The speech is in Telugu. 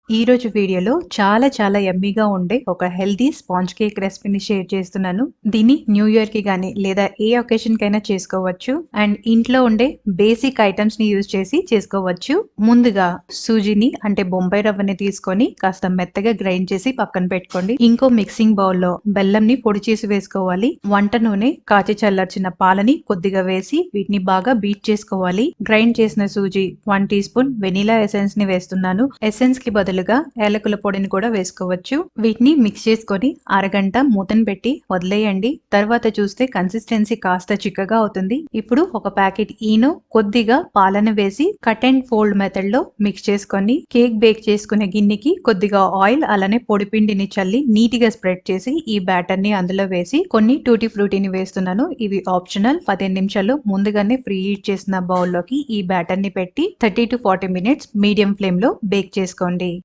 ఈ రోజు వీడియోలో చాలా యమ్మీగా ఉండే ఒక హెల్తీ స్పాంజ్ కేక్ రెసిపీని షేర్ చేస్తున్నాను. దీన్ని న్యూ ఇయర్ కి గానీ లేదా ఏ ఒకేషన్ కైనా చేసుకోవచ్చు. అండ్ ఇంట్లో ఉండే బేసిక్ ఐటమ్స్ ని యూజ్ చేసి చేసుకోవచ్చు. ముందుగా సూజీని అంటే బొంబాయి రవ్వని తీసుకొని కాస్త మెత్తగా గ్రైండ్ చేసి పక్కన పెట్టుకోండి. ఇంకో మిక్సింగ్ బౌల్లో బెల్లంని పొడి చేసి వేసుకోవాలి. వంట నూనె, కాచి చల్లార్చిన పాలని కొద్దిగా వేసి వీటిని బాగా బీట్ చేసుకోవాలి. గ్రైండ్ చేసిన సూజీ 1 టీ స్పూన్ వెనిలా ఎసెన్స్ ని వేస్తున్నాను. ఎసెన్స్ కి బదులుగా ఏలకుల పొడిని కూడా వేసుకోవచ్చు. వీటిని మిక్స్ చేసుకొని అరగంట మూతను పెట్టి వదిలేయండి. తర్వాత చూస్తే కన్సిస్టెన్సీ కాస్త చిక్కగా అవుతుంది. ఇప్పుడు ఒక ప్యాకెట్ ఈనో, కొద్దిగా పాలను వేసి కట్ అండ్ ఫోల్డ్ మెథడ్ లో మిక్స్ చేసుకొని కేక్ బేక్ చేసుకునే గిన్నెకి కొద్దిగా ఆయిల్ అలానే పొడి పిండిని చల్లి నీట్ గా స్ప్రెడ్ చేసి ఈ బ్యాటర్ ని అందులో వేసి కొన్ని టూటీ ఫ్రూటీని వేస్తున్నాను. ఇవి ఆప్షనల్. 15 నిమిషాలు ముందుగానే ప్రీ హీట్ చేసిన బౌల్ లోకి ఈ బ్యాటర్ ని పెట్టి 30 to 40 మినిట్స్ మీడియం ఫ్లేమ్ లో బేక్ చేసుకోండి.